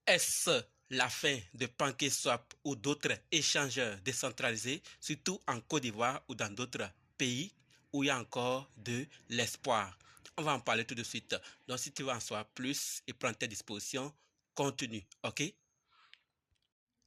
Est-ce la fin de PancakeSwap ou d'autres échangeurs décentralisés, surtout en Côte d'Ivoire ou dans d'autres pays où il y a encore de l'espoir? On va en parler tout de suite. Donc, si tu veux en savoir plus et prendre tes dispositions, continue, ok?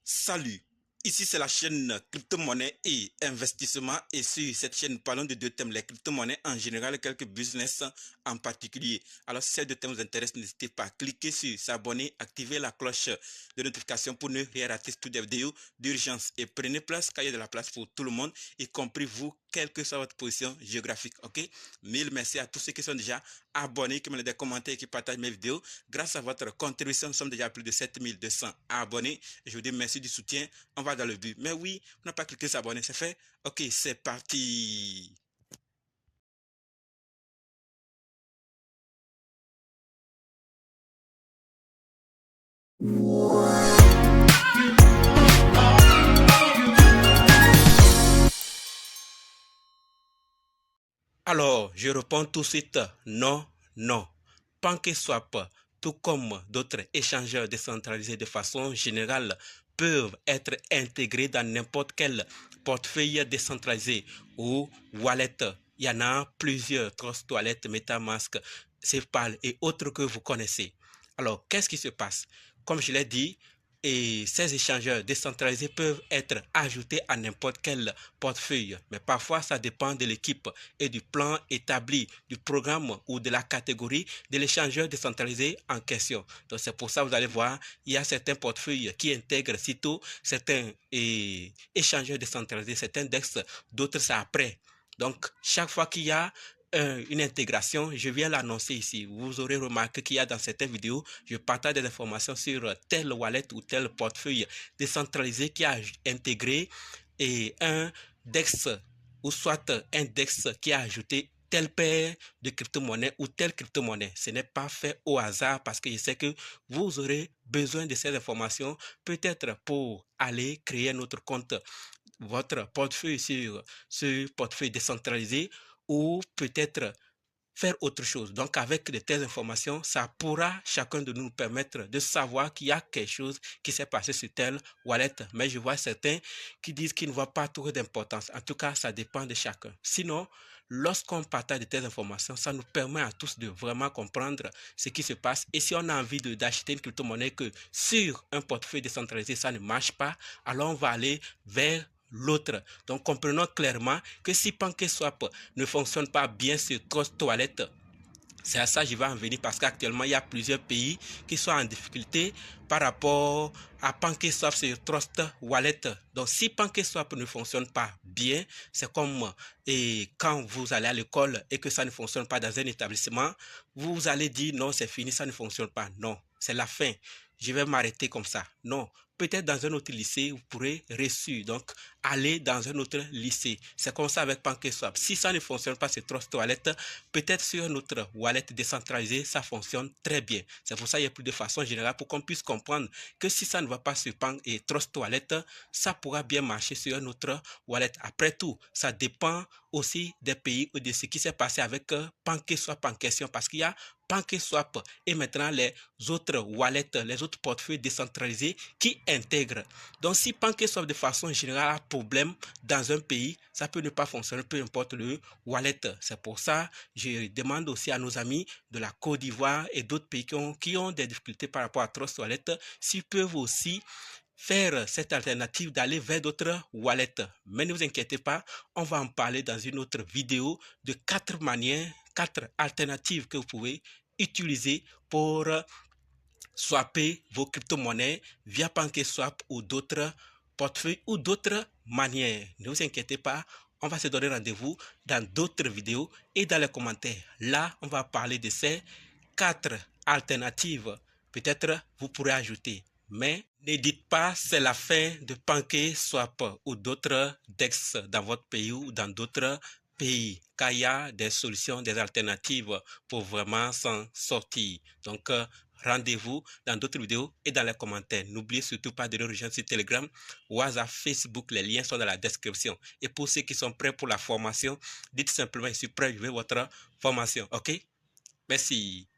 Salut, ici c'est la chaîne crypto-monnaie et investissement et sur cette chaîne parlons de deux thèmes, les crypto-monnaies en général et quelques business en particulier. Alors si ces deux thèmes vous intéressent, n'hésitez pas à cliquer sur s'abonner, activer la cloche de notification pour ne rien rater toutes les vidéos d'urgence et prenez place car il y a de la place pour tout le monde, y compris vous, quelle que soit votre position géographique, ok? Mille merci à tous ceux qui sont déjà abonnés, qui me des commentaires et qui partagent mes vidéos. Grâce à votre contribution, nous sommes déjà à plus de 7200 abonnés. Je vous dis merci du soutien. On va dans le but. Mais oui, on n'a pas cliqué s'abonner, c'est fait. Ok, c'est parti. Alors, je réponds tout de suite non, non. PancakeSwap, tout comme d'autres échangeurs décentralisés de façon générale, peuvent être intégrés dans n'importe quel portefeuille décentralisé ou wallet. Il y en a plusieurs, Trust Wallet, MetaMask, SafePal et autres que vous connaissez. Alors, qu'est-ce qui se passe? Comme je l'ai dit, et ces échangeurs décentralisés peuvent être ajoutés à n'importe quel portefeuille, mais parfois ça dépend de l'équipe et du plan établi, du programme ou de la catégorie de l'échangeur décentralisé en question. Donc c'est pour ça que vous allez voir, il y a certains portefeuilles qui intègrent sitôt certains échangeurs décentralisés, certains DEX, d'autres c'est après. Donc chaque fois qu'il y a une intégration, je viens l'annoncer ici. Vous aurez remarqué qu'il y a dans certaines vidéos, je partage des informations sur tel wallet ou tel portefeuille décentralisé qui a intégré et un DEX ou soit un DEX qui a ajouté telle paire de crypto-monnaies ou telle crypto-monnaie. Ce n'est pas fait au hasard parce que je sais que vous aurez besoin de ces informations peut-être pour aller créer un autre compte, votre portefeuille sur ce portefeuille décentralisé ou peut-être faire autre chose. Donc, avec de telles informations, ça pourra chacun de nous permettre de savoir qu'il y a quelque chose qui s'est passé sur tel wallet. Mais je vois certains qui disent qu'ils ne voient pas trop d'importance. En tout cas, ça dépend de chacun. Sinon, lorsqu'on partage de telles informations, ça nous permet à tous de vraiment comprendre ce qui se passe. Et si on a envie d'acheter une crypto-monnaie que sur un portefeuille décentralisé, ça ne marche pas, alors on va aller vers l'autre. Donc, comprenons clairement que si PancakeSwap ne fonctionne pas bien sur Trust Wallet, c'est à ça que je vais en venir parce qu'actuellement, il y a plusieurs pays qui sont en difficulté par rapport à PancakeSwap sur Trust Wallet. Donc, si PancakeSwap ne fonctionne pas bien, c'est comme quand vous allez à l'école et que ça ne fonctionne pas dans un établissement, vous allez dire non, c'est fini, ça ne fonctionne pas. Non, c'est la fin. Je vais m'arrêter comme ça. Non, peut-être dans un autre lycée, vous pourrez réussir. Donc, aller dans un autre lycée. C'est comme ça avec PancakeSwap. Si ça ne fonctionne pas sur Trust Wallet, peut-être sur notre wallet décentralisé, ça fonctionne très bien. C'est pour ça qu'il y a plus de façon générale pour qu'on puisse comprendre que si ça ne va pas sur Pan et Trust Wallet, ça pourra bien marcher sur un autre wallet. Après tout, ça dépend aussi des pays ou de ce qui s'est passé avec PancakeSwap en question parce qu'il y a PancakeSwap et maintenant les autres wallets, les autres portefeuilles décentralisés qui intègrent. Donc si PancakeSwap de façon générale a problème dans un pays, ça peut ne pas fonctionner, peu importe le wallet. C'est pour ça je demande aussi à nos amis de la Côte d'Ivoire et d'autres pays qui ont des difficultés par rapport à Trust Wallet, s'ils peuvent aussi faire cette alternative d'aller vers d'autres wallets. Mais ne vous inquiétez pas, on va en parler dans une autre vidéo de 4 manières, 4 alternatives que vous pouvez utiliser pour swapper vos crypto-monnaies via PancakeSwap ou d'autres portefeuilles ou d'autres manières. Ne vous inquiétez pas, on va se donner rendez-vous dans d'autres vidéos et dans les commentaires. Là, on va parler de ces 4 alternatives. Peut-être vous pourrez ajouter. Mais ne dites pas c'est la fin de PancakeSwap ou d'autres DEX dans votre pays ou dans d'autres pays, car il y a des solutions, des alternatives pour vraiment s'en sortir. Donc, rendez-vous dans d'autres vidéos et dans les commentaires. N'oubliez surtout pas de nous rejoindre sur Telegram, WhatsApp, Facebook. Les liens sont dans la description. Et pour ceux qui sont prêts pour la formation, dites simplement, je suis prêt, je veux votre formation. OK? Merci.